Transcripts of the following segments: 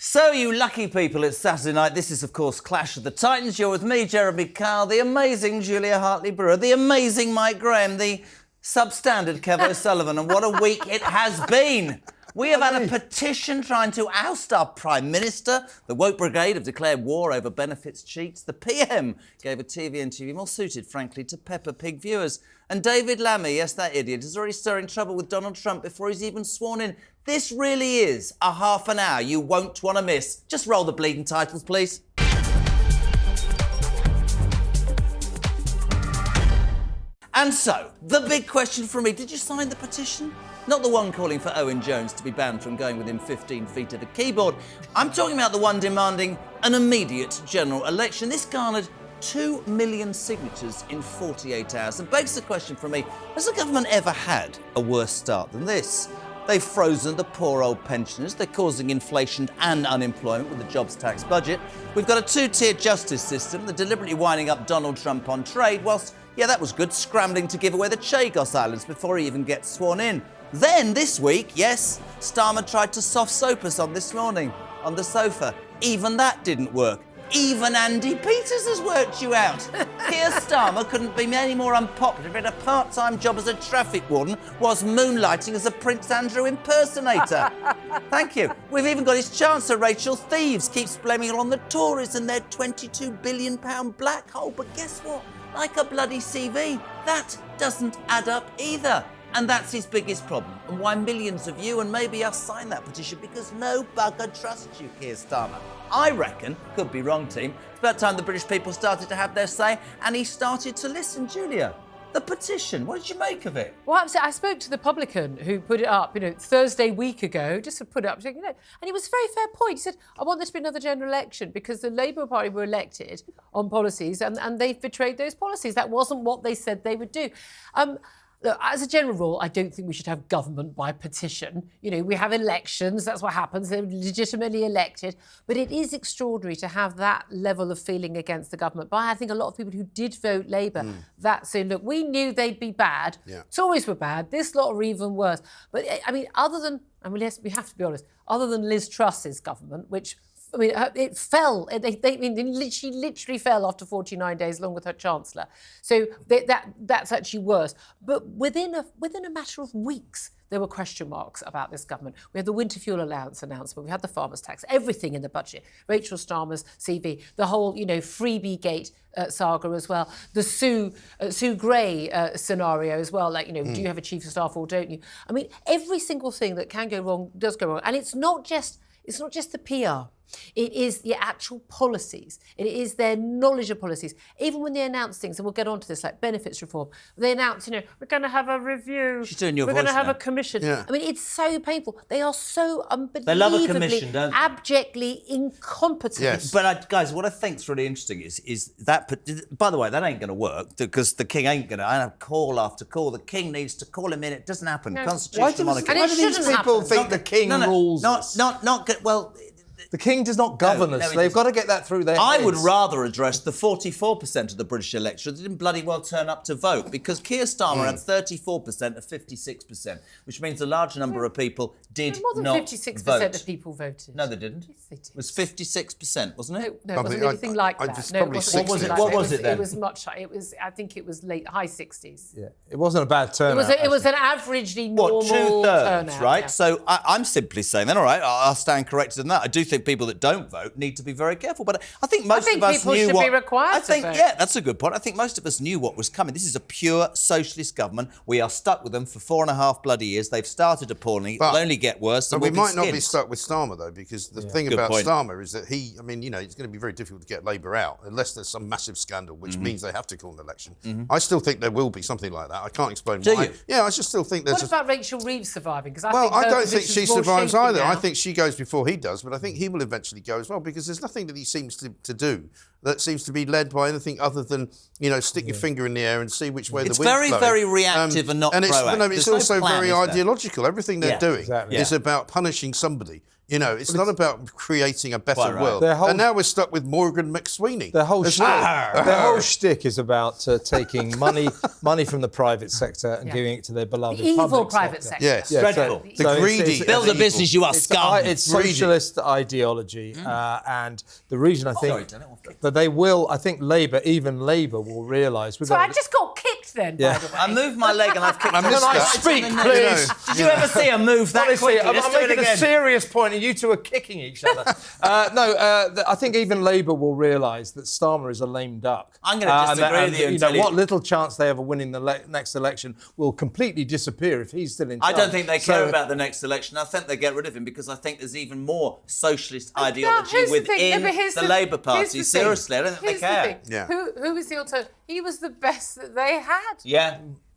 So, you lucky people, it's Saturday night. This is, of course, Clash of the Titans. You're with me, Jeremy Kyle, the amazing Julia Hartley-Brewer, the amazing Mike Graham, the substandard Kev O'Sullivan, and what a week it has been. We have had a petition trying to oust our Prime Minister. The woke brigade have declared war over benefits cheats. The PM gave a TV interview more suited, frankly, to Peppa Pig viewers. And David Lammy, yes, that idiot, is already stirring trouble with Donald Trump before he's even sworn in. This really is a half an hour you won't want to miss. Just roll the bleeding titles, please. And so, the big question for me, did you sign the petition? Not the one calling for Owen Jones to be banned from going within 15 feet of the keyboard. I'm talking about the one demanding an immediate general election. This garnered 2 million signatures in 48 hours and begs the question for me, has the government ever had a worse start than this? They've frozen the poor old pensioners. They're causing inflation and unemployment with the jobs tax budget. We've got a two-tier justice system. They're deliberately winding up Donald Trump on trade, whilst, yeah, that was good, scrambling to give away the Chagos Islands before he even gets sworn in. Then, this week, yes, Starmer tried to soft soap us on this morning, on the sofa. Even that didn't work. Even Andy Peters has worked you out. Keir Starmer couldn't be any more unpopular if he had a part-time job as a traffic warden whilst moonlighting as a Prince Andrew impersonator. Thank you. We've even got his Chancellor, Rachel Thieves, keeps blaming it on the Tories and their £22 billion black hole. But guess what? Like a bloody CV, that doesn't add up either. And that's his biggest problem, and why millions of you and maybe us signed that petition, because no bugger trusts you, Keir Starmer. I reckon, could be wrong, team, it's about time the British people started to have their say, and he started to listen. Julia, the petition, what did you make of it? Well, I spoke to the publican who put it up, Thursday week ago, just to put it up, and it was a very fair point. He said, I want there to be another general election because the Labour Party were elected on policies and they've betrayed those policies. That wasn't what they said they would do. Look, as a general rule, I don't think we should have government by petition. We have elections, that's what happens, they're legitimately elected. But it is extraordinary to have that level of feeling against the government. But I think a lot of people who did vote Labour, that saying, look, we knew they'd be bad. Yeah. Tories were bad, this lot are even worse. But, other than, we have to be honest, other than Liz Truss's government, which... it fell. She literally fell after 49 days, along with her Chancellor. So that's actually worse. But within a matter of weeks, there were question marks about this government. We had the winter fuel allowance announcement. We had the farmers' tax. Everything in the budget. Rachel Starmer's CV. The whole, freebie gate saga as well. The Sue Gray scenario as well. Do you have a chief of staff or don't you? Every single thing that can go wrong does go wrong. And it's not just the PR. It is the actual policies. It is their knowledge of policies. Even when they announce things, and we'll get on to this, like benefits reform, they announce, we're going to have a review. She's doing your voice. We're going to have a commission. Yeah. It's so painful. They are so unbelievably, they love a commission, don't they? Abjectly incompetent. Yes. But guys, what I think's really interesting is that, by the way, that ain't going to work because the King ain't going to. I have call after call. The King needs to call him in. It doesn't happen. No. Constitutional monarchy. Why do these people think the King rules? Not good. Well. The King does not govern us. They've got to get that through their heads. I would rather address the 44% of the British electorate that didn't bloody well turn up to vote, because Keir Starmer had 34% of 56%, which means a large number of people did not vote. More than 56% of people voted. No, they didn't. Yes, they did. It was 56%, wasn't it? No, it wasn't anything like that. What was it then? It was much. I think it was high 60s. Yeah, it wasn't a bad turnout. It was an averagely normal two-thirds, right? Yeah. So I'm simply saying then, all right, I'll stand corrected in that. I do think people that don't vote need to be very careful. But I think most of us knew people should be required to vote. Yeah, that's a good point. I think most of us knew what was coming. This is a pure socialist government. We are stuck with them for 4.5 bloody years. They've started appallingly. It'll only get worse. But we might not be stuck with Starmer, though, because the thing about Starmer is that it's going to be very difficult to get Labour out unless there's some massive scandal, which means they have to call an election. I still think there will be something like that. I can't explain why. You? Yeah, I just still think there's... What about Rachel Reeves surviving? I don't think she survives either. Now. I think she goes before he does, but I think he will eventually go as well, because there's nothing that he seems to do that seems to be led by anything other than, stick your finger in the air and see which way the wind's blowing. It's very, very reactive and not proactive. It's also very ideological. Everything they're doing is about punishing somebody. You know, it's not about creating a better world. And now we're stuck with Morgan McSweeney. Their whole shtick is about taking money from the private sector and giving it to their beloved evil public private sector. sector. Yes. Dreadful. The greedy. Build a business, you are scum. It's socialist ideology, and the reason I think that they will, I think even Labour will realise. So I just got kicked then, by the way. I moved my leg and I've kicked Can I speak, please? Did you ever see a move that quickly? I'm making a serious point, and you two are kicking each other. I think even Labour will realise that Starmer is a lame duck. I'm going to disagree with you. You know, what little chance they have of winning the next election will completely disappear if he's still in charge. I don't think they care about the next election. I think they get rid of him because I think there's even more socialist ideology within the Labour Party. Seriously, I don't think they care. Who was the alternative? He was the best that they had.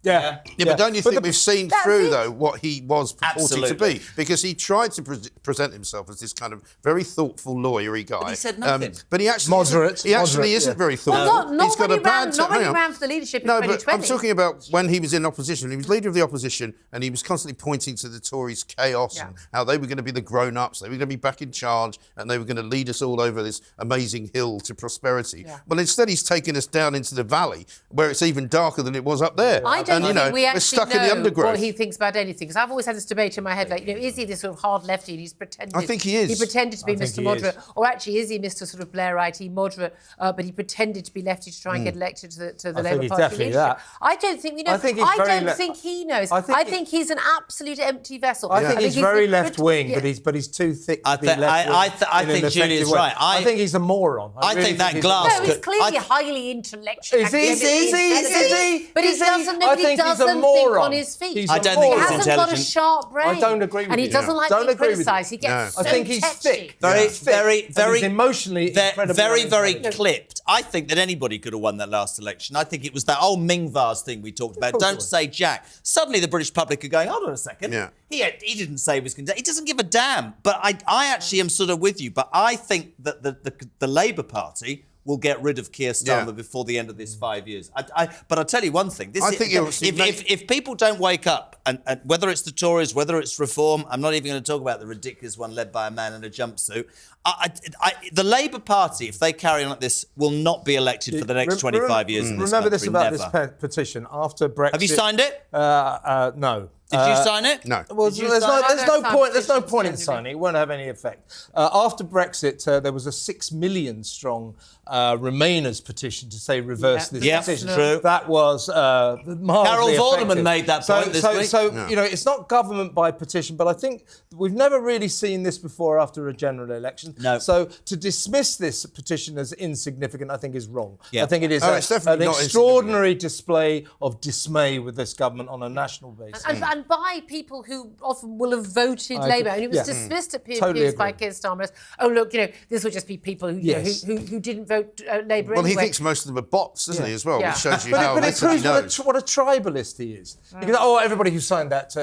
Yeah, but don't you think we've seen through, though, what he was purporting to be? Because he tried to present himself as this kind of very thoughtful, lawyery guy. But he said nothing. But he actually isn't very thoughtful. Not when he ran for the leadership in 2020. But I'm talking about when he was in opposition. He was leader of the opposition, and he was constantly pointing to the Tories' chaos and how they were going to be the grown-ups, they were going to be back in charge, and they were going to lead us all over this amazing hill to prosperity. Well, instead, he's taken us down into the valley, where it's even darker than it was up there. I don't think we actually stuck in the undergrowth. What he thinks about anything. Because I've always had this debate in my head, like, is he this sort of hard lefty and he's pretended... I think he is. He pretended to be Mr. Moderate. Or actually, is he Mr. sort of Blairite moderate, but he pretended to be lefty to try and get elected to the Labour Party leadership. That. I don't think we know. I don't think he knows. I think he's an absolute empty vessel. I think he's very left-wing, but he's too thick to be left-wing. I think Julia's right. I think he's a moron. I think that glass... No, he's clearly highly intellectual. Is he? But he doesn't think on his feet. I don't think he's intelligent. He hasn't got a sharp brain. I don't agree with you. And he doesn't like being criticised. He gets so I think he's thick. Very emotionally very clipped. I think that anybody could have won that last election. I think it was that old Ming vase thing we talked about. Don't say Jack. Suddenly the British public are going, hold on a second. He didn't say he was going to... He doesn't give a damn. But I actually am sort of with you. But I think that the Labour Party will get rid of Keir Starmer before the end of this 5 years. But I'll tell you one thing. If people don't wake up, and whether it's the Tories, whether it's Reform, I'm not even going to talk about the ridiculous one led by a man in a jumpsuit. The Labour Party, if they carry on like this, will not be elected for the next 25 years in this Remember country. this about this petition. After Brexit... Have you signed it? No. Did you sign it? No. Well, there's no point in signing. It won't have any effect. After Brexit, there was a 6 million strong Remainers petition to say reverse this decision. True. That was mildly Carol effective. Vorderman made that point this week. So you know, it's not government by petition, but I think we've never really seen this before after a general election. No. So to dismiss this petition as insignificant, I think is wrong. Yeah. I think it is an extraordinary display of dismay with this government on a national basis. And by people who often will have voted Labour. And it was dismissed at periods by Keir Starmer as, oh, look, this will just be people who, who didn't vote Labour anyway. Well, he thinks most of them are bots, doesn't he, as well? Which shows you how but it proves knows. what a tribalist he is. Because, everybody who signed that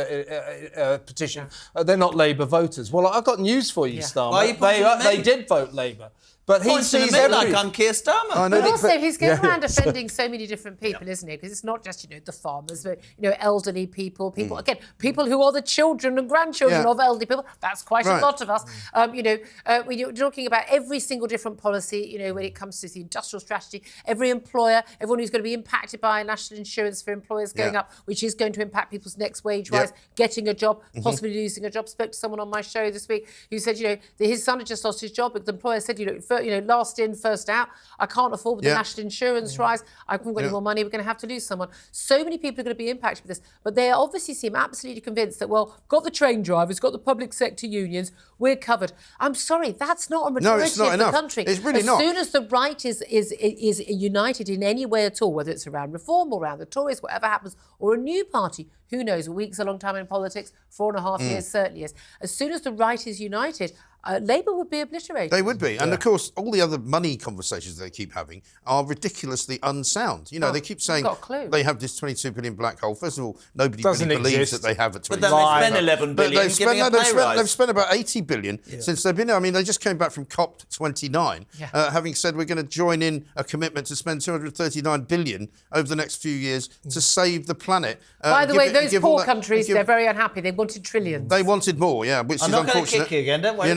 petition, they're not Labour voters. Well, I've got news for you, Starmer. They did vote Labour. But he sees like I'm Keir Starmer. But also, he's going around offending so many different people, isn't he? Because it's not just, the farmers, but, elderly people, again, people who are the children and grandchildren of elderly people. That's quite a lot of us. We're talking about every single different policy, when it comes to the industrial strategy, every employer, everyone who's going to be impacted by national insurance for employers going up, which is going to impact people's next wage rise, getting a job, possibly losing a job. Spoke to someone on my show this week who said, that his son had just lost his job, but the employer said, last in, first out. I can't afford with the national insurance rise. I haven't got any more money. We're going to have to lose someone. So many people are going to be impacted with this. But they obviously seem absolutely convinced that, got the train drivers, got the public sector unions, we're covered. I'm sorry, that's not a majority of the country. It's really not. As soon as the right is united in any way at all, whether it's around Reform or around the Tories, whatever happens, or a new party, who knows, a week's a long time in politics, 4.5 years certainly is. As soon as the right is united, Labour would be obliterated. They would be. And of course, all the other money conversations they keep having are ridiculously unsound. You know, they keep saying they have this 22 billion black hole. First of all, nobody really believes that they have a 22 billion. But then they spend 11 billion they've spent about 80 billion since they've been there. I mean, they just came back from COP29, having said we're going to join in a commitment to spend 239 billion over the next few years to save the planet. By the way, those poor countries, they're very unhappy. They wanted trillions. They wanted more, which is unfortunate. I'm not going to kick you again, don't worry.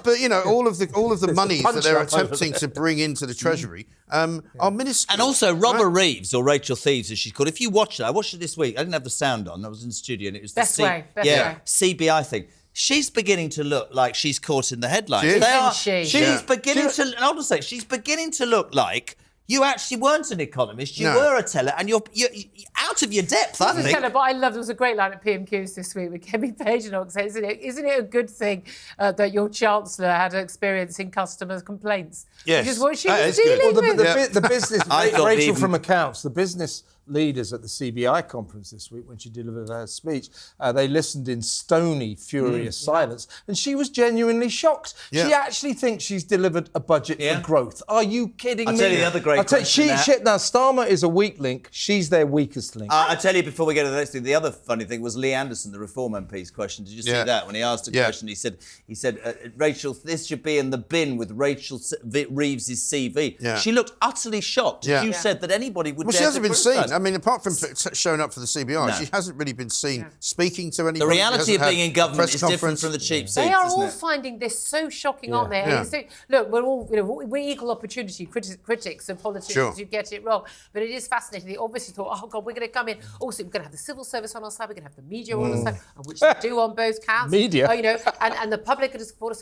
But you know, all of the monies that they're attempting to bring into the Treasury are minuscule. And also, Robert Reeves, or Rachel Thieves, as she's called. If you watch it, I watched it this week. I didn't have the sound on. I was in the studio, and it was the CBI thing. She's beginning to look like she's caught in the headlines. She's beginning to. And I'll just say, she's beginning to look like. You actually weren't an economist. You were a teller, and you're out of your depth. I think. Teller, but I love. There was a great line at PMQs this week with Kemi Pagenog saying, "Isn't it a good thing that your chancellor had experience in customer complaints?" Yes, which is what she was dealing with. The business. Rachel from accounts. The business leaders at the CBI conference this week, when she delivered her speech, they listened in stony, furious silence, and she was genuinely shocked. Yeah. She actually thinks she's delivered a budget for growth. Are you kidding me? I'll tell you the other great question. Now, Starmer is a weak link. She's their weakest link. I tell you, before we get to the next thing, the other funny thing was Lee Anderson, the Reform MP's question. Did you see that? When he asked a question, he said, Rachel, this should be in the bin with Rachel Reeves' CV. Yeah. She looked utterly shocked. You said that anybody would dare she hasn't to been seen. I mean, apart from showing up for the CBI, she hasn't really been seen speaking to anybody. The reality of being in government is different from the cheap seats. They are all finding this so shocking, aren't they? Yeah. So, look, we're equal opportunity critics of politicians who get it wrong, but it is fascinating. They obviously thought, oh God, we're going to come in. Also, we're going to have the civil service on our side. We're going to have the media on our side, which they do on both counts. Media, and the public, of course,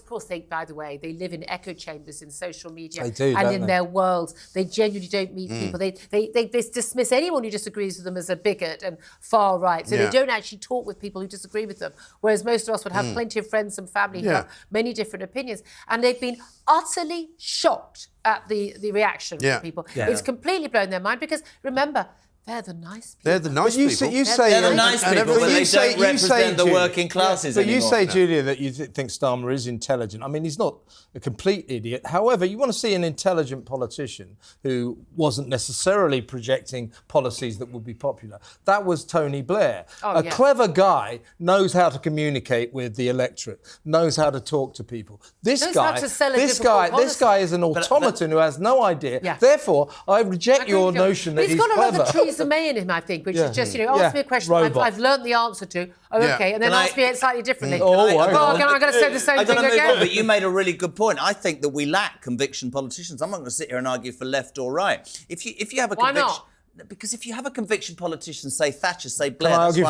by the way, they live in echo chambers in social media in their worlds. They genuinely don't meet people. They dismiss anyone who disagrees with them as a bigot and far right. So they don't actually talk with people who disagree with them. Whereas most of us would have plenty of friends and family who have many different opinions. And they've been utterly shocked at the reaction from people. Yeah. It's completely blown their mind because, remember, they're the nice people. They're the nice people. They're the nice people, but they don't represent the working classes anymore. But you say, Julia, that you think Starmer is intelligent. I mean, he's not a complete idiot. However, you want to see an intelligent politician who wasn't necessarily projecting policies that would be popular. That was Tony Blair. A clever guy knows how to communicate with the electorate, knows how to talk to people. This guy is an automaton who has no idea. Yeah. Therefore, I reject your notion that he's clever. He's got another Theresa May in him, I think, which is just, ask me a question I've learned the answer to. And then ask me it slightly differently. I'm going to say the same thing again. But you made a really good point. I think that we lack conviction politicians. I'm not going to sit here and argue for left or right. If you have a conviction... Why not? Because if you have a conviction politician, say Thatcher, say Blair, who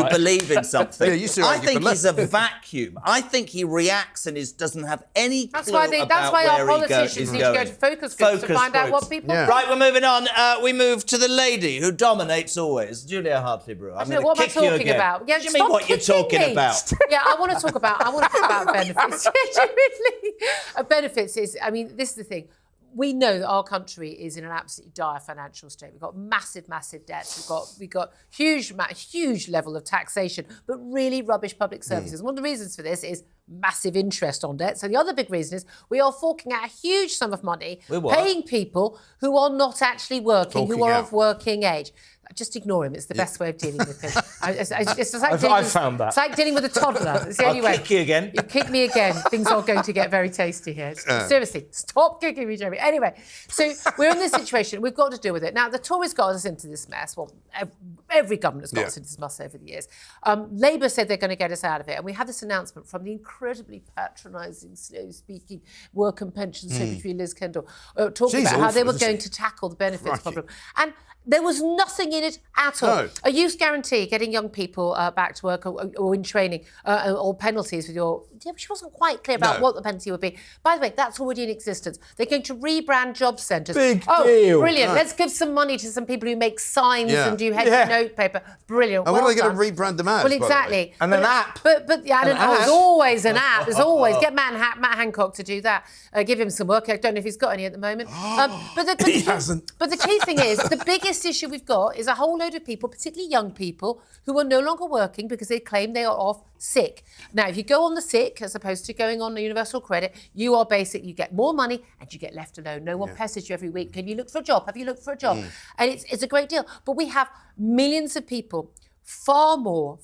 believe in something, I think he's a vacuum. I think he reacts and doesn't have any clue that's why our politicians need to go to focus groups to find out what people think. Right, we're moving on. We move to the lady who dominates always, Julia Hartley-Brewer. I'm going to kick you again. About? Yeah, what do you mean what you're talking about? I want to talk about benefits. Benefits is, this is the thing. We know that our country is in an absolutely dire financial state. We've got massive, massive debts. We've got huge level of taxation, but really rubbish public services. One of the reasons for this is massive interest on debt. So the other big reason is we are forking out a huge sum of money, paying people who are not actually working, who are of working age. Just ignore him. It's the best way of dealing with him. I've found that. It's like dealing with a toddler. It's the only way. I'll kick you again. You kick me again. Things are going to get very tasty here. Seriously, stop kicking me, Jeremy. Anyway, so we're in this situation. We've got to deal with it. Now, the Tories got us into this mess. Well, every government has got us into this mess over the years. Labour said they're going to get us out of it. And we had this announcement from the incredibly patronising, slow-speaking Work and Pension Secretary Liz Kendall talking about how they were going to tackle the benefits problem. And there was nothing in it at all. No. A youth guarantee, getting young people back to work or in training, or penalties with your... She wasn't quite clear about what the penalty would be. By the way, that's already in existence. They're going to rebrand job centres. Big deal. Brilliant. Right. Let's give some money to some people who make signs and do heavy note paper. Brilliant. And what are they going to rebrand them as? Well, exactly. And an app. There's always an app. There's always... Get Matt Hancock to do that. Give him some work. I don't know if he's got any at the moment. He hasn't. But the key thing is, the biggest biggest issue we've got is a whole load of people, particularly young people, who are no longer working because they claim they are off sick. Now, if you go on the sick as opposed to going on the universal credit, you get more money and you get left alone. No one pesters you every week. Can you look for a job? Have you looked for a job? And it's a great deal. But we have millions of people, far more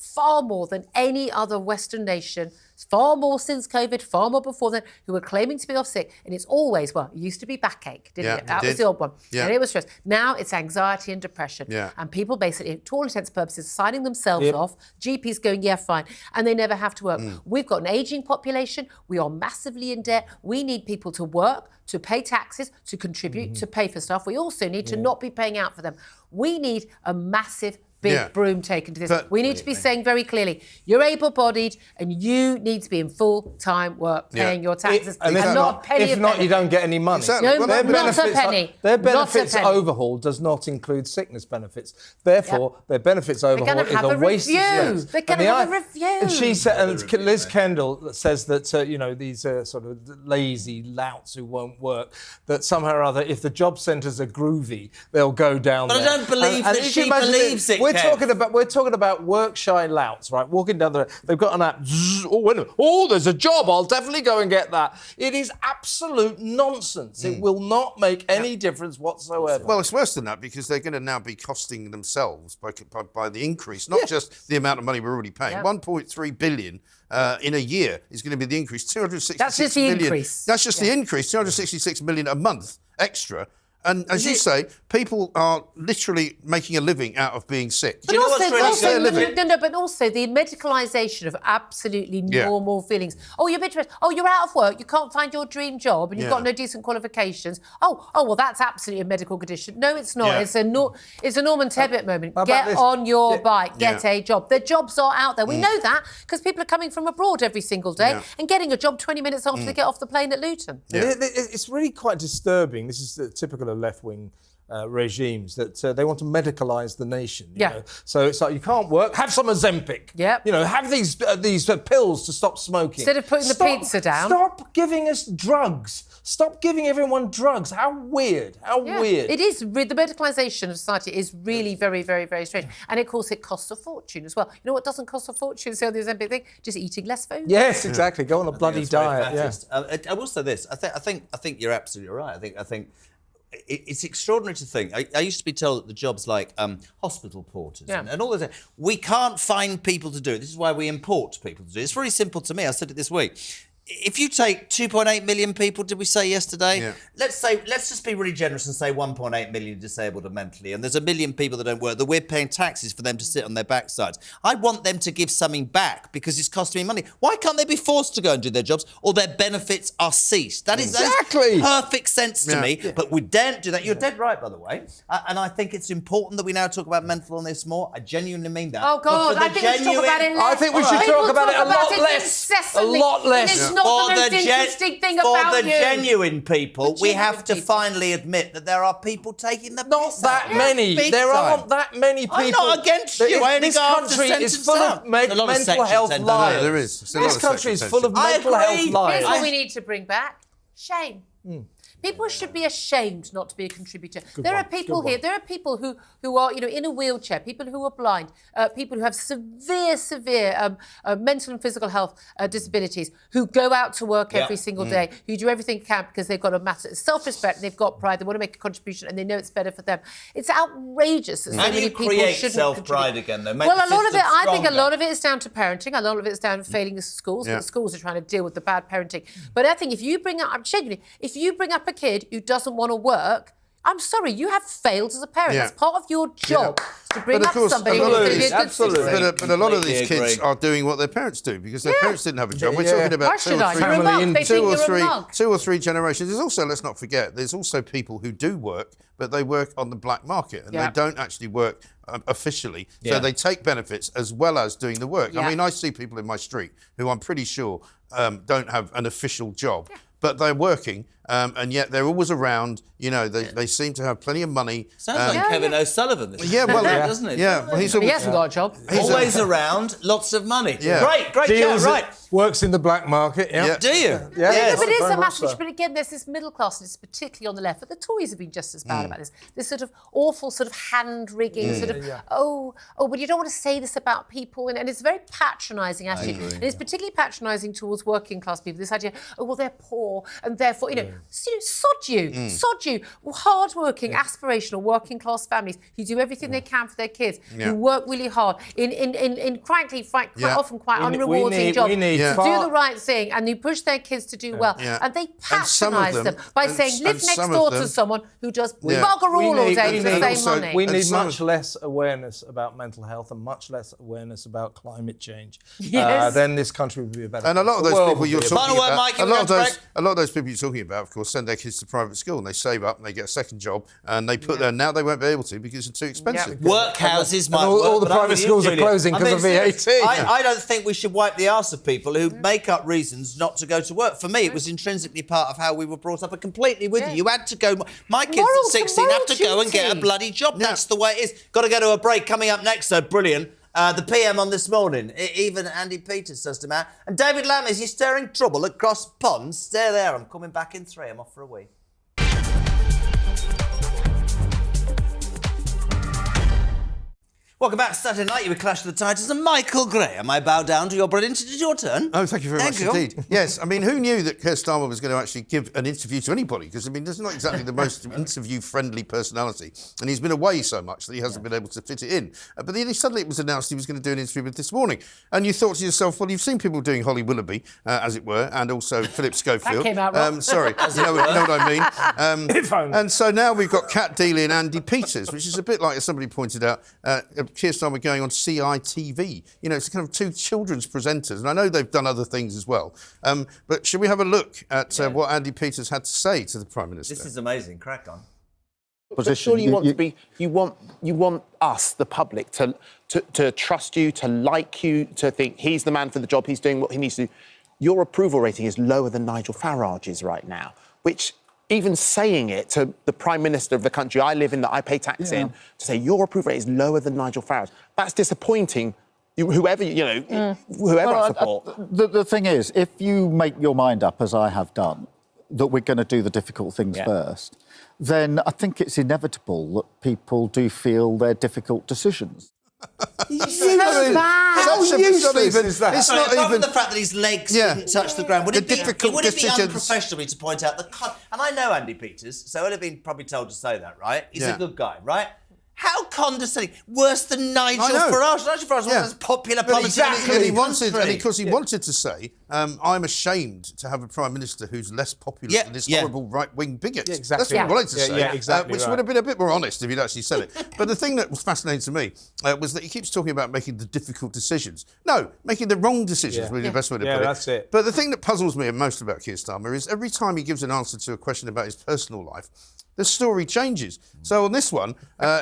than any other Western nation, far more since COVID, far more before then, who are claiming to be off sick. And it's always, it used to be backache, didn't it? That was the old one. Yeah. And it was stress. Now it's anxiety and depression. Yeah. And people basically, to all intents and purposes, signing themselves off, GPs going, yeah, fine, and they never have to work. We've got an ageing population. We are massively in debt. We need people to work, to pay taxes, to contribute, to pay for stuff. We also need to not be paying out for them. We need a massive big broom taken to this. But we need to be saying very clearly, you're able-bodied and you need to be in full-time work, paying your taxes, and not a penny. If not, you don't get any money. Exactly. No, not a penny. Their Not a benefits penny. overhaul does not include sickness benefits. Therefore, their benefits overhaul gonna is have a a waste of review. space. They're gonna have a review. And she said, and Liz Kendall says that these sort of lazy louts who won't work, that somehow or other, if the job centres are groovy, they'll go down But there. I don't believe that you she can imagine believes it, We're Kev. talking about work shy louts, right? Walking down the road, they've got an app. Oh, there's a job. I'll definitely go and get that. It is absolute nonsense. It will not make any difference whatsoever. Well, it's worse than that because they're going to now be costing themselves by the increase, not just the amount of money we're already paying. 1.3 billion in a year is going to be the increase. 266 That's just the million. increase. That's just the increase. 266 million a month extra. And as you say, people are literally making a living out of being sick. Do you know what's really good? But also the medicalisation of absolutely normal feelings. Oh, you're a bit stressed. Oh, you're out of work. You can't find your dream job, and you've got no decent qualifications. Oh, well, that's absolutely a medical condition. No, it's not. Yeah. It's a Norman Tebbit moment. How about Get this? on your bike. Get a job. The jobs are out there. We know that because people are coming from abroad every single day and getting a job 20 minutes after they get off the plane at Luton. Yeah. It's really quite disturbing. This is typical of left-wing regimes that they want to medicalise the nation. You know? So it's like, you can't work, have some Ozempic. Yep. Have these pills to stop smoking. Instead of putting the pizza down. Stop giving us drugs. Stop giving everyone drugs. How weird. How weird. It is. The medicalisation of society is really very, very, very strange. And of course, it costs a fortune as well. You know what doesn't cost a fortune? So the Ozempic thing, just eating less food. Yes, exactly. Go on a bloody diet. Yeah. I will say this. I think you're absolutely right. I think it's extraordinary to think. I used to be told that the jobs like hospital porters and all this, we can't find people to do it. This is why we import people to do it. It's very simple to me. I said it this week. If you take 2.8 million people, did we say yesterday? Yeah. Let's just be really generous and say 1.8 million disabled and mentally, and there's 1 million people that don't work, that we're paying taxes for them to sit on their backsides. I want them to give something back because it's costing me money. Why can't they be forced to go and do their jobs, or their benefits are ceased? That is perfect sense to me, but we daren't do that. You're dead right, by the way. And I think it's important that we now talk about mental illness more. I genuinely mean that. Oh, God, I think we should talk about it less. I think we should talk about it a lot less. Incessantly. A lot less. It's not the most interesting thing about For the you. genuine people, we have to people. finally admit that there are people taking the Not piss that out. many. Big There time. aren't that many people. I'm not against you. I only This go after country is sentence full out. of A lot of mental section health sentence. liars. No, there is. It's a lot This of country is section full of I mental agree. health liars. Here's what we need to bring back. Shame. People should be ashamed not to be a contributor. There are people here, there are people who are, in a wheelchair, people who are blind, people who have severe mental and physical health disabilities, who go out to work every single day, who do everything they can because they've got a massive self-respect, they've got pride, they want to make a contribution, and they know it's better for them. It's outrageous that so How do many you people create shouldn't self-pride contribute. again, though? Make Well, the a lot of it, system I think a stronger. lot of it is down to parenting, a lot of it is down to failing the schools, Yeah. but the schools are trying to deal with the bad parenting. But I think if you bring up a kid who doesn't want to work, I'm sorry, you have failed as a parent. Yeah. That's part of your job to bring But of up course, somebody a lot who's of going to be a these- good absolutely. citizen. But a lot of these Completely kids agree. are doing what their parents do because their parents didn't have a job. We're Yeah. talking about Why two should or I? three, You're a mug. They think you're a mug. 2 or 3 generations. There's also, let's not forget, there's also people who do work, but they work on the black market and they don't actually work officially. So they take benefits as well as doing the work. Yeah. I mean, I see people in my street who I'm pretty sure don't have an official job. but they're working, and yet they're always around. You know, they seem to have plenty of money. Sounds like Kevin O'Sullivan. Doesn't it? Yeah, well, He hasn't got a job. Always around, lots of money. Yeah. Great Deals chat, right. Works in the black market, yeah. Do you? Yeah. But it is very a much massive. so. But again, there's this middle class, and it's particularly on the left. But the Tories have been just as bad about this. This sort of awful sort of hand rigging, sort of but you don't want to say this about people, and it's a very patronising attitude. And it's particularly patronising towards working class people. This idea, they're poor, and therefore, sod you, hard-working, aspirational working class families who do everything they can for their kids, who work really hard in frankly, quite often quite unrewarding jobs. Do the right thing, and you push their kids to do well, and they patronise them by saying live next door to someone who just bugger all day for the same money. We need much less awareness about mental health and much less awareness about climate change. Then this country would be a better. And a lot of those people you're talking Final word, about, Mike, a lot of those people you're talking about, of course, send their kids to private school and they save up and they get a second job and they put there. Now they won't be able to because it's too expensive. Workhouses might work. All the private schools are closing because of VAT. I don't think we should wipe the arse of people who make up reasons not to go to work. For me, it was intrinsically part of how we were brought up, and completely with you. You had to go. My kids at 16 have to go and get a bloody job. That's the way it is. Got to go to a break. Coming up next, though, brilliant. The PM on This Morning. Even Andy Peters sussed him out. And David Lammy, is he stirring trouble at Cross Ponds? Stay there. I'm coming back in 3. I'm off for a wee. Welcome back. Saturday night, you were Clash of the Titans and Michael Graham. I bow down to your brilliance. It is your turn. Oh, thank you very much indeed. Yes, I mean, who knew that Keir Starmer was going to actually give an interview to anybody? Because, I mean, this is not exactly the most interview-friendly personality. And he's been away so much that he hasn't been able to fit it in. But then suddenly it was announced he was going to do an interview with This Morning. And you thought to yourself, well, you've seen people doing Holly Willoughby, as it were, and also Philip Schofield. That came out wrong. Sorry, you know what I mean. And so now we've got Cat Dealey and Andy Peters, which is a bit like, as somebody pointed out, Keir Starmer going on CITV. You know, it's kind of 2 children's presenters, and I know they've done other things as well. But should we have a look at what Andy Peters had to say to the Prime Minister? This is amazing. Crack on. But surely you want us, the public, to trust you, to like you, to think he's the man for the job, he's doing what he needs to do. Your approval rating is lower than Nigel Farage's right now, which even saying it to the Prime Minister of the country I live in, that I pay tax in, to say your approval rate is lower than Nigel Farage, that's disappointing. Whoever I support. The thing is, if you make your mind up, as I have done, that we're going to do the difficult things first, then I think it's inevitable that people do feel they're difficult decisions. It's so bad. It's not apart even from the fact that his legs didn't touch the ground, would it be decisions. unprofessional to point out and I know Andy Peters, so he'd have been probably told to say that, right? He's a good guy, right? How condescending. Worse than Nigel Farage. Nigel Farage was one of those popular politicians. And he wanted to say, I'm ashamed to have a Prime Minister who's less popular than this horrible right-wing bigot. Yeah, exactly. That's what he wanted to say. Exactly which would have been a bit more honest if he'd actually said it. But the thing that was fascinating to me was that he keeps talking about making the difficult decisions. No, making the wrong decisions, really the best way to put it. That's it. But the thing that puzzles me most about Keir Starmer is every time he gives an answer to a question about his personal life, the story changes. So on this one,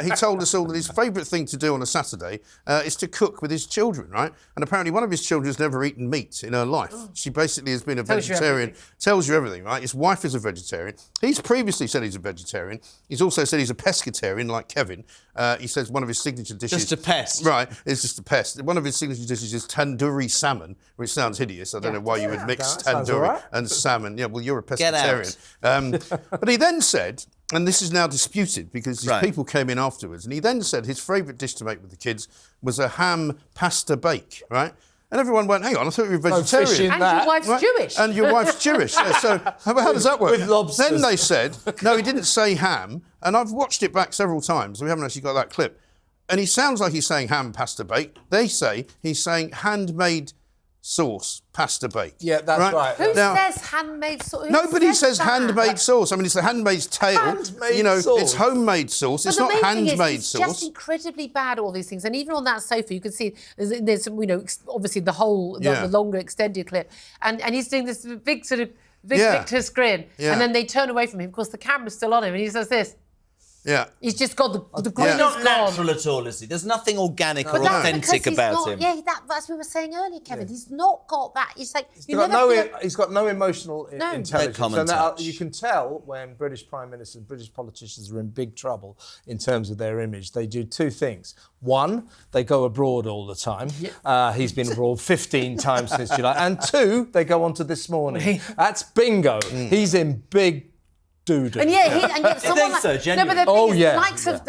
he told us all that his favourite thing to do on a Saturday is to cook with his children, right? And apparently one of his children has never eaten meat in her life. She basically has been a vegetarian. Tells you everything, right? His wife is a vegetarian. He's previously said he's a vegetarian. He's also said he's a pescatarian, like Kevin. He says one of his signature dishes... Just a pest. Right, it's just a pest. One of his signature dishes is tandoori salmon, which sounds hideous. I don't know why you would mix tandoori and salmon. Yeah, well, you're a pescatarian. But he then said... And this is now disputed because these people came in afterwards. And he then said his favourite dish to make with the kids was a ham pasta bake, right? And everyone went, hang on, I thought you were vegetarian. And your wife's Jewish. And your wife's Jewish. So how does that work? With lobsters. Then they said, no, he didn't say ham. And I've watched it back several times. We haven't actually got that clip. And he sounds like he's saying ham pasta bake. They say he's saying handmade sauce pasta bake. Yeah, that's right. Who says handmade sauce? Nobody says handmade sauce. I mean, it's the handmaid's tale. Handmade sauce. It's homemade sauce. It's not handmade sauce. It's just incredibly bad, all these things. And even on that sofa, you can see there's obviously the longer extended clip. And he's doing this big sort of Victor's grin. Yeah. And then they turn away from him. Of course, the camera's still on him and he says this. Yeah. He's just got the green He's is not gone. natural at all, is he? There's nothing organic or That's authentic because he's about not, him. Yeah, that's what we were saying earlier, Kevin. He's not got that. He's like He's got no emotional intelligence. common And that, touch. you can tell when British Prime Ministers, British politicians are in big trouble in terms of their image. They do two things. One, they go abroad all the time. He's been abroad 15 times since July. And two, they go on to This Morning. That's bingo. He's in big doo-doo. And yet someone think so, like, genuinely? no, but Oh, the yeah. likes of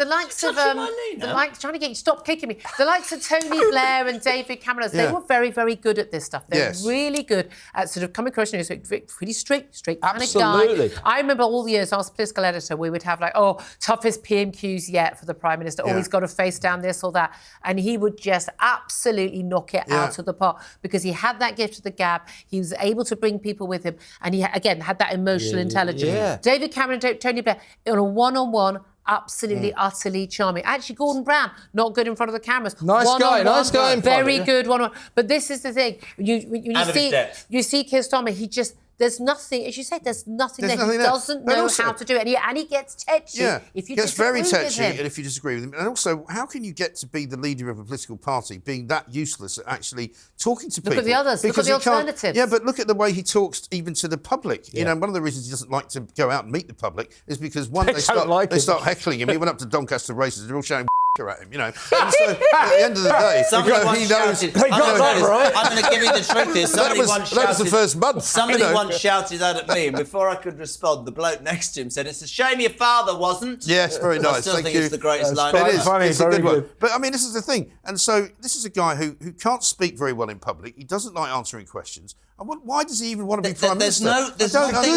trying to get you stop kicking me. The likes of Tony Blair and David Cameron, they were very, very good at this stuff. They're really good at sort of coming across as a pretty straight kind of guy. Absolutely. I remember all the years I was political editor, we would have like, toughest PMQs yet for the Prime Minister. He's got to face down this or that. And he would just absolutely knock it out of the park because he had that gift of the gab. He was able to bring people with him. And he, again, had that emotional intelligence. Yeah. David Cameron and Tony Blair, on a one-on-one, absolutely, utterly charming. Actually, Gordon Brown, not good in front of the cameras. Nice guy in very public, good one-on-one. But this is the thing. When you see Keir Starmer, he just... There's nothing, as you say, there's nothing there. He doesn't know how to do it. And he gets tetchy if you gets very disagree with tetchy him. and if you disagree with him. And also, how can you get to be the leader of a political party being that useless at actually talking to people? Look at the others. Look at the alternatives. Yeah, but look at the way he talks even to the public. You know, one of the reasons he doesn't like to go out and meet the public is because they start heckling him. He went up to Doncaster races, they're all shouting at him, you know. And so at the end of the day, Somebody he knows. shouted, I'm going to give you the truth here. That was the first month. Somebody once shouted that at me, and before I could respond, the bloke next to him said, "It's a shame your father wasn't." Yes, very nice. I still Thank think you. it's the greatest line quite ever. funny. It's a Very good one. good. But I mean, this is the thing. And so this is a guy who can't speak very well in public. He doesn't like answering questions. And why does he even want to be Prime Minister? There's I nothing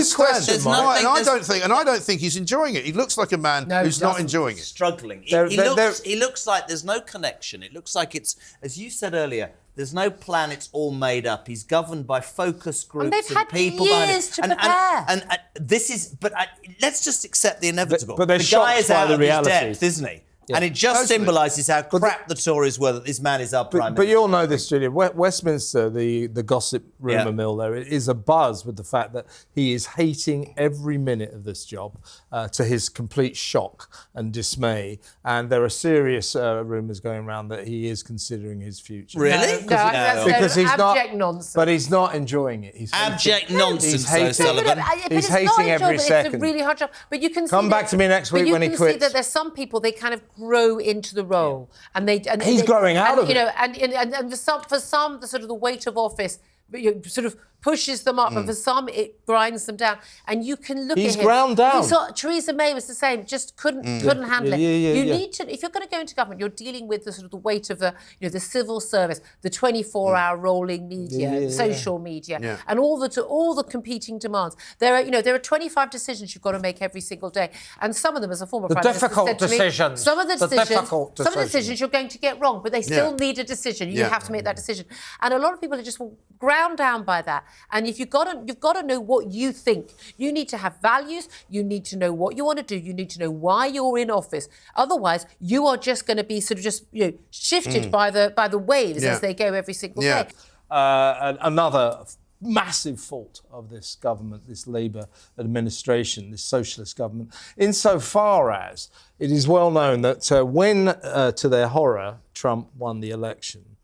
and I don't think he's enjoying it. He looks like a man who's not enjoying it. Struggling. He looks like there's no connection. It looks like it's, as you said earlier, there's no plan. It's all made up. He's governed by focus groups And they've had people. years to prepare. And this is, let's just accept the inevitable. But they're the guy shocked is by out the of his reality. depth, isn't he? Yeah. And it just symbolises how crap the Tories were that this man is our Prime Minister. But you all know this, Julian. Westminster, the gossip rumour mill there, is a buzz with the fact that he is hating every minute of this job to his complete shock and dismay. And there are serious rumours going around that he is considering his future. Really? Because he's abject not, nonsense. but he's not enjoying it. He's Abject hating, nonsense, he's hating, Sullivan. He's hating every second. It's a really hard job. But you can Come back to me next week when he you can see quits. that there's some people, they kind of grow into the role, and He's growing out of it. You know, and for some, the sort of the weight of office sort of pushes them up, and for some it grinds them down. And you can look at him. He's ground down. We saw Theresa May was the same, just couldn't handle it. You need to, if you're going to go into government, you're dealing with the sort of the weight of the the civil service, the 24-hour rolling media, social media, and all the competing demands. There are 25 decisions you've got to make every single day, and some of them, as a former Prime Minister said to me, some of the decisions you're going to get wrong, but they still need a decision. You have to make that decision, and a lot of people are just ground down by that. And if you've got to know what you think. You need to have values. You need to know what you want to do. You need to know why you're in office. Otherwise, you are just going to be sort of just shifted by the waves as they go every single day. Another massive fault of this government, this Labour administration, this socialist government, insofar as it is well known that when, to their horror, Trump won the election,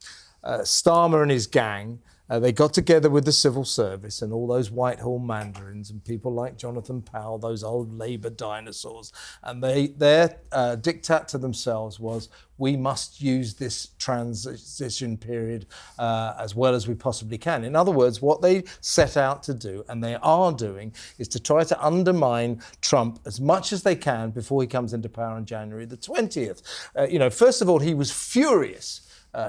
Starmer and his gang, they got together with the civil service and all those Whitehall mandarins and people like Jonathan Powell, those old Labour dinosaurs, and their diktat to themselves was, we must use this transition period as well as we possibly can. In other words, what they set out to do, and they are doing, is to try to undermine Trump as much as they can before he comes into power on January the 20th. First of all, he was furious,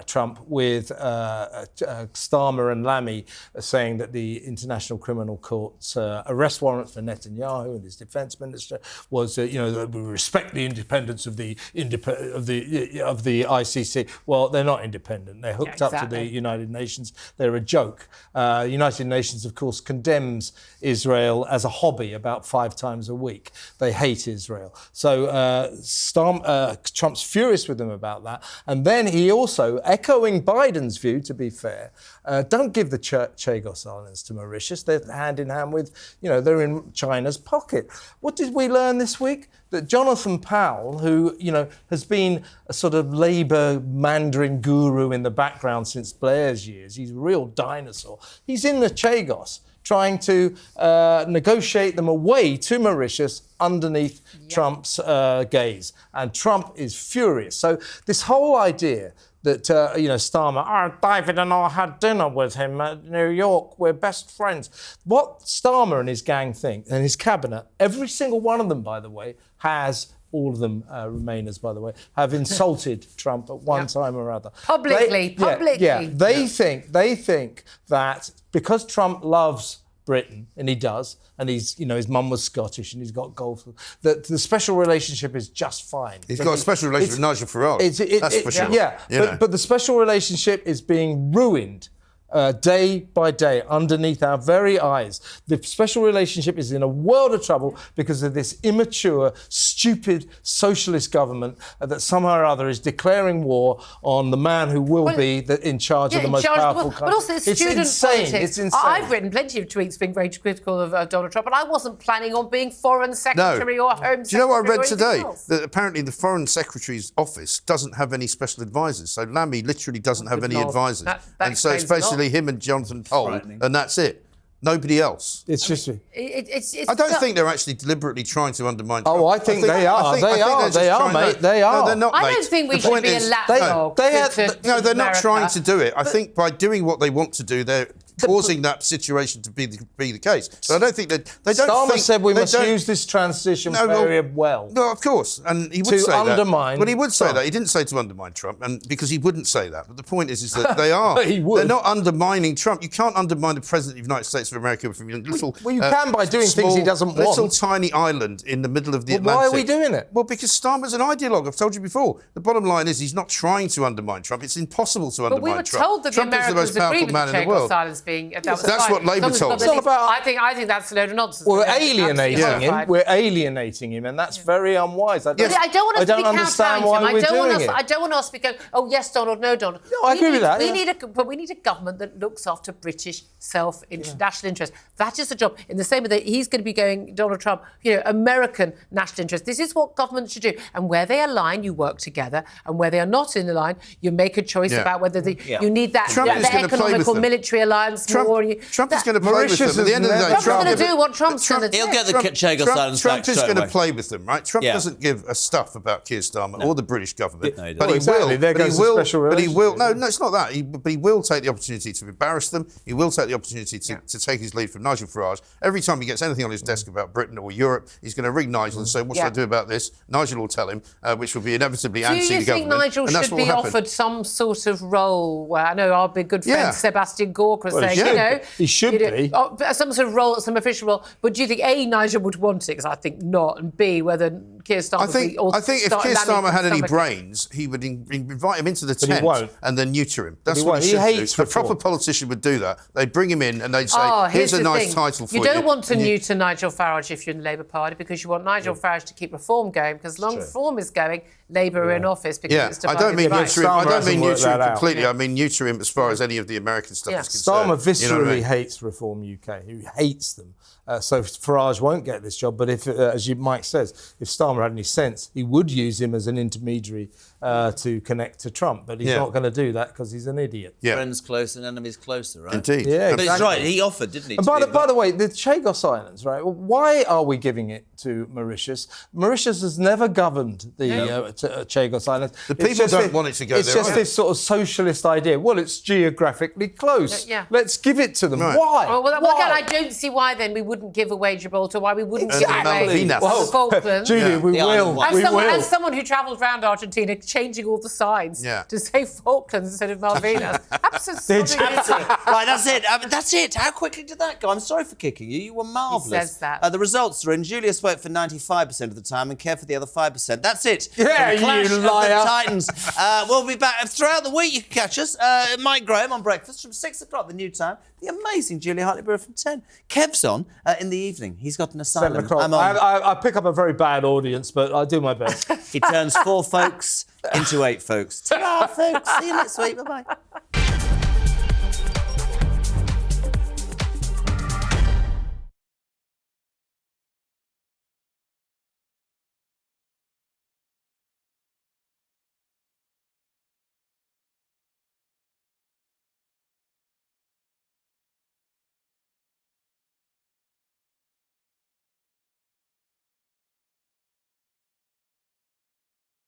Trump, with Starmer and Lammy saying that the International Criminal Court's arrest warrant for Netanyahu and his defence minister was, that we respect the independence of the ICC. Well, they're not independent. They're hooked up to the United Nations. They're a joke. United Nations, of course, condemns Israel as a hobby about 5 times a week. They hate Israel. So Trump's furious with them about that. And then he also also echoing Biden's view, to be fair, don't give the Chagos Islands to Mauritius. They're hand in hand with, they're in China's pocket. What did we learn this week? That Jonathan Powell, who, has been a sort of Labour Mandarin guru in the background since Blair's years, he's a real dinosaur. He's in the Chagos trying to negotiate them away to Mauritius underneath Trump's gaze. And Trump is furious. So this whole idea that, Starmer, David and I had dinner with him at New York, we're best friends. What Starmer and his gang think, and his cabinet, every single one of them, by the way, has, all of them, Remainers, by the way, have insulted Trump at one time or other. Publicly. They think that because Trump loves Britain, and he does, and he's, his mum was Scottish and he's got golf, that the special relationship is just fine. He's got a special relationship with Nigel Farage. That's for sure. Yeah, but the special relationship is being ruined day by day underneath our very eyes. The special relationship is in a world of trouble because of this immature, stupid socialist government that somehow or other is declaring war on the man who will be in charge of the most powerful country. But also it's student insane. politics. It's insane. I've written plenty of tweets being very critical of Donald Trump, but I wasn't planning on being Foreign Secretary or Home Secretary. Do you know what I read today? Else. That apparently the Foreign Secretary's office doesn't have any special advisors. So Lammy literally doesn't have any advisors. That so it's basically him and Jonathan Powell, and that's it. Nobody else. It's just... I don't think they're actually deliberately trying to undermine Trump. Oh, I think they are. They are, mate. They are. No, they're not, mate. I don't think we should be a lapdog. No, they're not trying to do it. I think by doing what they want to do, they're causing that situation to be the case. But I don't think that they don't. Starmer said we must use this transition period well. No, of course, and he would say undermine that. But he would say Trump. that. He didn't say to undermine Trump, and because he wouldn't say that. But the point is that they are. But he would. They're not undermining Trump. You can't undermine the president of the United States of America from your little. Well, you can by doing things he doesn't want. Little tiny island in the middle of the Atlantic. Why are we doing it? Well, because Starmer's an ideologue. I've told you before. The bottom line is he's not trying to undermine Trump. It's impossible to undermine Trump. But we were told that the Americans agreed with Chagos Islands being... That's what Labour told us. I think that's a load of nonsense. We're alienating him. We're alienating him, and that's very unwise. I don't understand why we're doing it. I don't want us to be going, oh, yes, Donald, no, Donald. No, I agree with that. But we need a government that looks after British national interest. That is the job. In the same way that he's going to be going, Donald Trump, American national interest. This is what governments should do. And where they align, you work together. And where they are not in line, you make a choice about whether you need that economical military alliance more. Trump is going to play with them. At the end of the day, Trump's going to do what Trump's going to do. He'll get the Chagos Islands back. Trump is going to play with them, right? Trump doesn't give a stuff about Keir Starmer or the British government. No, he but he exactly. will. But he will. No, it's not that. But he will take the opportunity to embarrass them. He will take the opportunity to take his lead from Nigel Farage. Every time he gets anything on his desk about Britain or Europe, he's going to ring Nigel and say, "What should I do about this?" Nigel will tell him, which will be inevitably anti the government. Do you think Nigel should be offered some sort of role? Where I know our big good friend Sebastian Gorka was saying, he should be. Some sort of role, some official role. But do you think A, Nigel would want it? Because I think not. And B, whether Keir Starmer I think if Keir Starmer had any brains, he would invite him into the tent and then neuter him. That's what he should do. A proper politician would do that. They'd bring him in and they'd say, here's a nice title for you. You don't want to neuter Nigel Farage if you're in the Labour Party because you want Nigel Farage to keep reform going because long reform is going, Labour are in office because it's I don't mean neuter him. I don't mean neuter him completely. Yeah. I mean neuter him as far as any of the American stuff is concerned. Starmer viscerally hates Reform UK. He hates them. So Farage won't get this job. But if, as Mike says, if Starmer had any sense, he would use him as an intermediary to connect to Trump. But he's not going to do that because he's an idiot. Friends close and enemies closer, right? Indeed. Yeah, but it's right. He offered, didn't he? And by the way, the Chagos Islands, right? Why are we giving it to Mauritius? Mauritius has never governed the Chagos Islands. The people don't want it to go there. It's just this sort of socialist idea. Well, it's geographically close. Let's give it to them. Right. Why? Well, again, I don't see why then we wouldn't give away Gibraltar, why we wouldn't give away the Falklands. Julie, we will. As someone who travelled around Argentina, changing all the signs to say Falklands instead of Malvinas. Absolutely. Right, that's it. That's it. How quickly did that go? I'm sorry for kicking you. You were marvellous. He says that. The results are in. Julia spoke for 95% of the time and Keir for the other 5%. That's it. Yeah, you liar. The Titans. We'll be back throughout the week. You can catch us. Mike Graham on breakfast from 6 o'clock, the new time. The amazing Julia Hartley-Brewer from 10. Kev's on in the evening. He's got an asylum. 7 o'clock. I'm on. I pick up a very bad audience, but I do my best. He turns 4 folks into 8 folks. Ta-ra, folks. See you next week. Bye-bye.